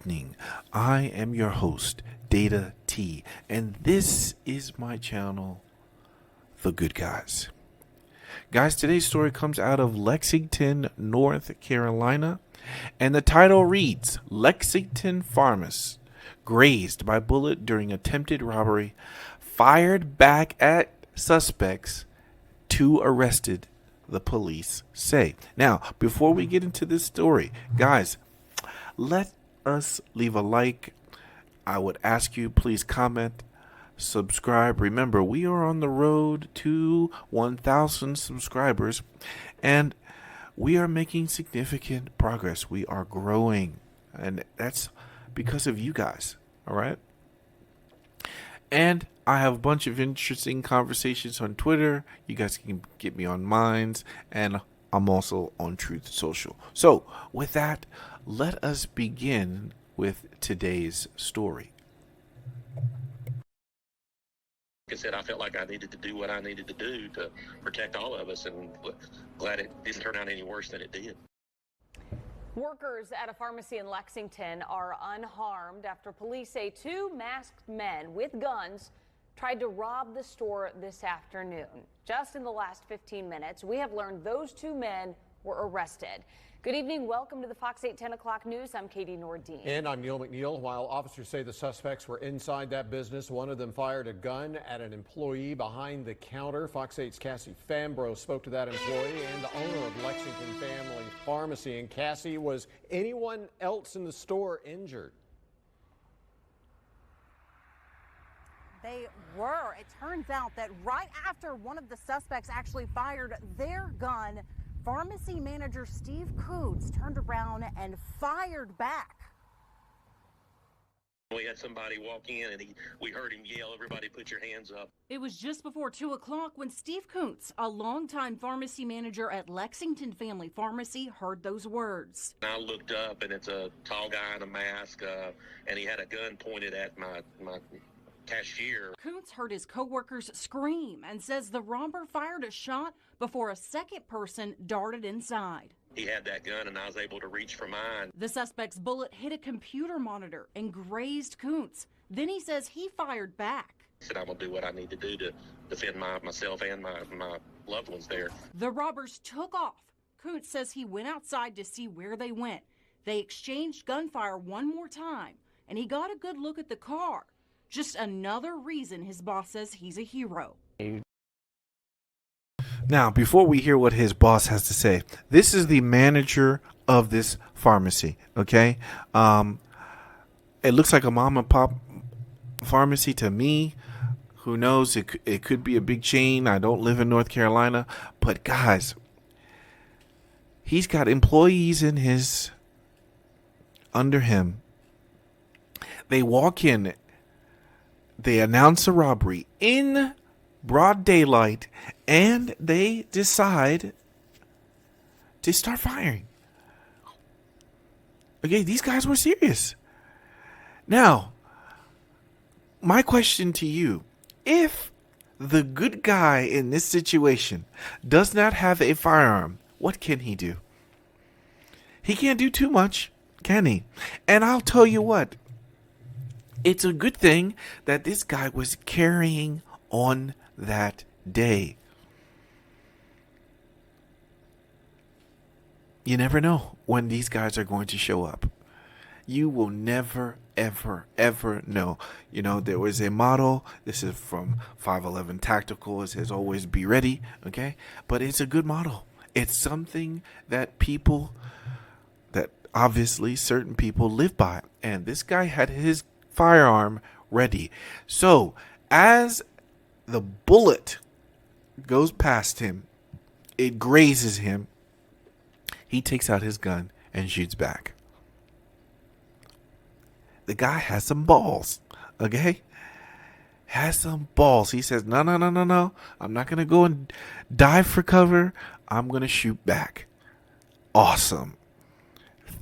evening. I am your host, Data T, and this is my channel, The Good Guys. Guys, today's story comes out of Lexington, North Carolina, and the title reads, Lexington pharmacist grazed by bullet during attempted robbery, fired back at suspects, two arrested, the police say. Now, before we get into this story, guys, let us leave a like. I would ask you, please comment, subscribe. Remember, we are on the road to 1,000 subscribers, and we are making significant progress. We are growing, and that's because of you guys, all right? And I have a bunch of interesting conversations on Twitter. You guys can get me on Minds, and I'm also on Truth Social. So, with that, let us begin with today's story. Like I said, I felt like I needed to do what I needed to do to protect all of us, and glad it didn't turn out any worse than it did. Workers at a pharmacy in Lexington are unharmed after police say two masked men with guns tried to rob the store this afternoon. Just in the last 15 minutes, we have learned those two men were arrested. Good evening. Welcome to the Fox 8 10 o'clock news. I'm Katie Nordine. And I'm Neil McNeil. While officers say the suspects were inside that business, one of them fired a gun at an employee behind the counter. Fox 8's Cassie Fambro spoke to that employee and the owner of Lexington Family Pharmacy. And Cassie, was anyone else in the store injured? They were. It turns out that right after one of the suspects actually fired their gun, pharmacy manager Steve Coots turned around and fired back. We had somebody walk in and we heard him yell, "Everybody put your hands up." It was just before 2 o'clock when Steve Coots, a longtime pharmacy manager at Lexington Family Pharmacy, heard those words. And I looked up, and it's a tall guy in a mask, and he had a gun pointed at my cashier. Coots heard his coworkers scream and says the robber fired a shot before a second person darted inside. He had that gun, and I was able to reach for mine. The suspect's bullet hit a computer monitor and grazed Coots. Then he says he fired back. I said, I'm going to do what I need to do to defend myself and my loved ones there. The robbers took off. Coots says he went outside to see where they went. They exchanged gunfire one more time, and he got a good look at the car. Just another reason his boss says he's a hero. Now, before we hear what his boss has to say, this is the manager of this pharmacy, okay? It looks like a mom and pop pharmacy to me. Who knows? It could be a big chain. I don't live in North Carolina. But, guys, he's got employees under him. They walk in. They announce a robbery in broad daylight, and they decide to start firing. Okay, these guys were serious. Now, my question to you, if the good guy in this situation does not have a firearm, what can he do? He can't do too much, can he? And I'll tell you what, it's a good thing that this guy was carrying on that day. You never know when these guys are going to show up. You will never, ever, ever know. You know, there was a motto. This is from 511 Tactical. It says, always be ready. Okay? But it's a good motto. It's something that obviously certain people live by. And this guy had his firearm ready. So as the bullet goes past him, it grazes him, he takes out his gun and shoots back. The guy has some balls, okay? Has some balls. He says, no. I'm not going to go and dive for cover. I'm going to shoot back. Awesome.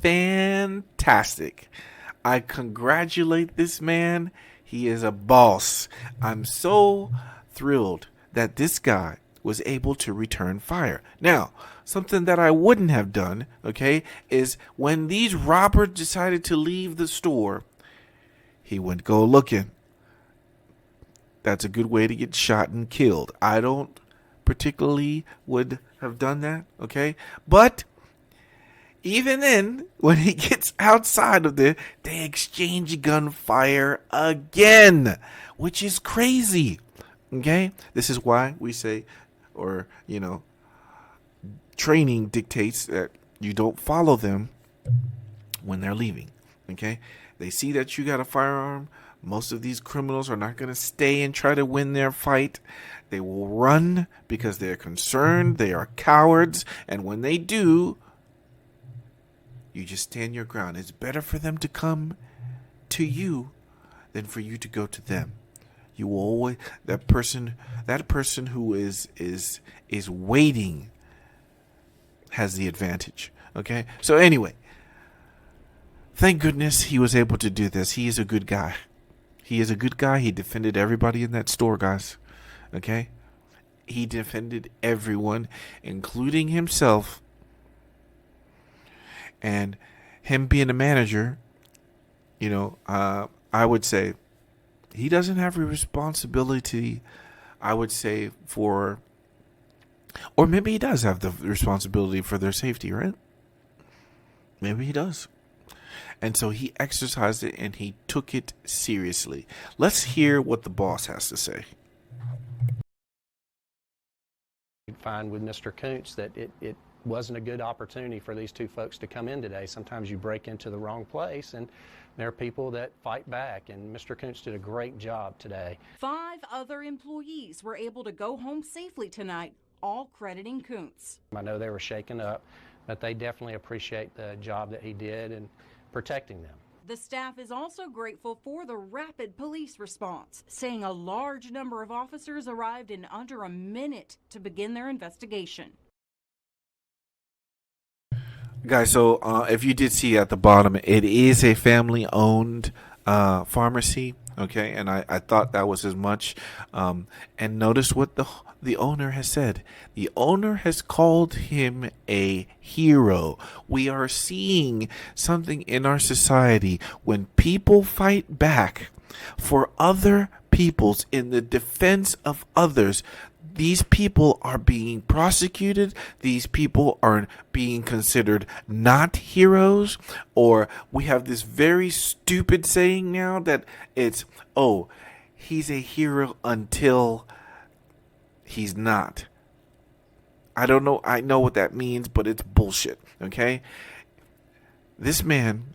Fantastic. I congratulate this man. He is a boss. I'm so thrilled that this guy was able to return fire. Now, something that I wouldn't have done, okay, is when these robbers decided to leave the store, he went go looking. That's a good way to get shot and killed. I don't particularly would have done that, okay? But even then, when he gets outside of there, they exchange gunfire again, which is crazy, okay? This is why we say, or, training dictates that you don't follow them when they're leaving, okay? They see that you got a firearm. Most of these criminals are not going to stay and try to win their fight. They will run because they're concerned. They are cowards. And when they do, you just stand your ground. It's better for them to come to you than for you to go to them. You will always, that person who is waiting has the advantage. Okay? So anyway, thank goodness he was able to do this. He is a good guy. He is a good guy. He defended everybody in that store, guys. Okay? He defended everyone, including himself. And him being a manager, I would say he doesn't have a responsibility, I would say, or maybe he does have the responsibility for their safety, right? Maybe he does. And so he exercised it and he took it seriously. Let's hear what the boss has to say. You'd find with Mr. Koontz that it wasn't a good opportunity for these two folks to come in today. Sometimes you break into the wrong place and there are people that fight back, and Mr. Koontz did a great job today. 5 other employees were able to go home safely tonight, all crediting Koontz. I know they were shaken up, but they definitely appreciate the job that he did in protecting them. The staff is also grateful for the rapid police response, saying a large number of officers arrived in under a minute to begin their investigation. Guys, so if you did see at the bottom, it is a family-owned pharmacy, okay? And I thought that was as much. And notice what the owner has said. The owner has called him a hero. We are seeing something in our society when people fight back for other peoples in the defense of others. These people are being prosecuted. These people are being considered not heroes. Or we have this very stupid saying now that it's, oh, he's a hero until he's not. I don't know. I know what that means, but it's bullshit. Okay? This man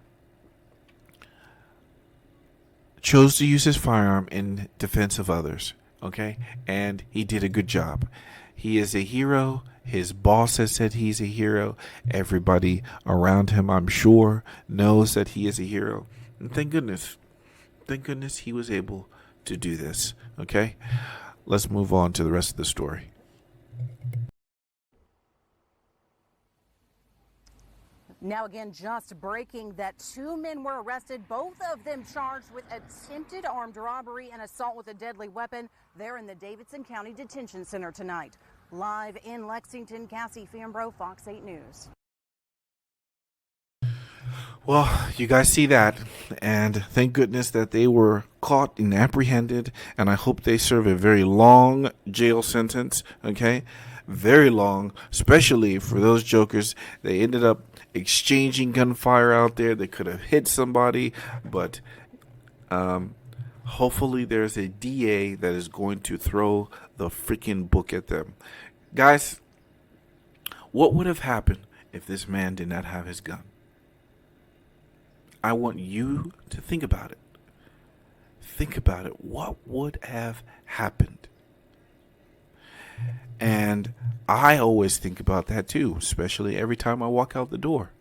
chose to use his firearm in defense of others. Okay, and he did a good job. He is a hero. His boss has said he's a hero. Everybody around him, I'm sure, knows that he is a hero. And thank goodness he was able to do this. Okay, let's move on to the rest of the story. Now again, just breaking that 2 men were arrested, both of them charged with attempted armed robbery and assault with a deadly weapon. They're in the Davidson County Detention Center tonight. Live in Lexington, Cassie Fambro, Fox 8 News. Well, you guys see that, and thank goodness that they were caught and apprehended, and I hope they serve a very long jail sentence, okay? Very long, especially for those jokers. They ended up exchanging gunfire out there. They could have hit somebody, but hopefully there's a DA that is going to throw the freaking book at them. Guys, what would have happened if this man did not have his gun? I want you to think about it. Think about it. What would have happened? And I always think about that too, especially every time I walk out the door.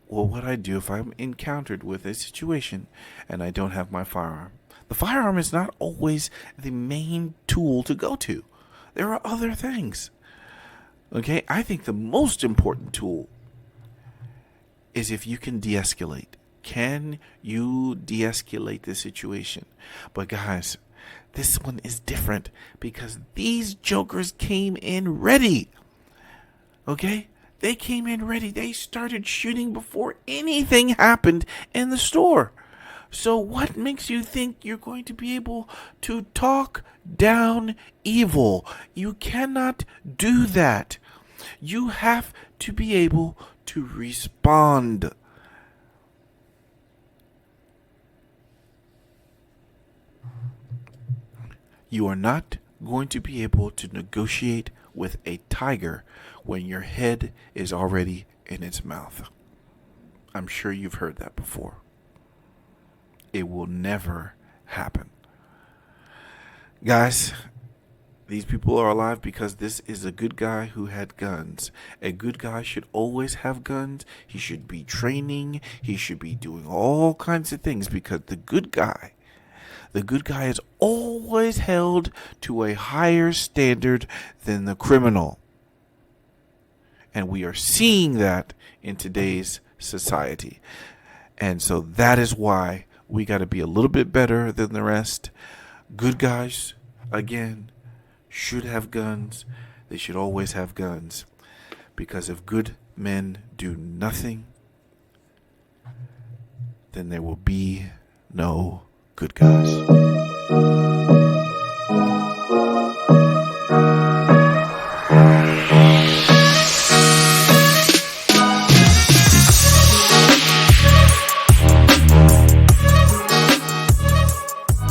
What would I do if I'm encountered with a situation and I don't have my firearm? The firearm is not always the main tool to go to. There are other things. Okay, I think the most important tool is if you can de-escalate. Can you de-escalate the situation? But guys, This one is different because these jokers came in ready. Okay? They came in ready. They started shooting before anything happened in the store. So what makes you think you're going to be able to talk down evil? You cannot do that. You have to be able to respond. You are not going to be able to negotiate with a tiger when your head is already in its mouth. I'm sure you've heard that before. It will never happen. Guys, these people are alive because this is a good guy who had guns. A good guy should always have guns. He should be training. He should be doing all kinds of things because the good guy is always held to a higher standard than the criminal. And we are seeing that in today's society. And so that is why we got to be a little bit better than the rest. Good guys, again, should have guns. They should always have guns. Because if good men do nothing, then there will be no good guys.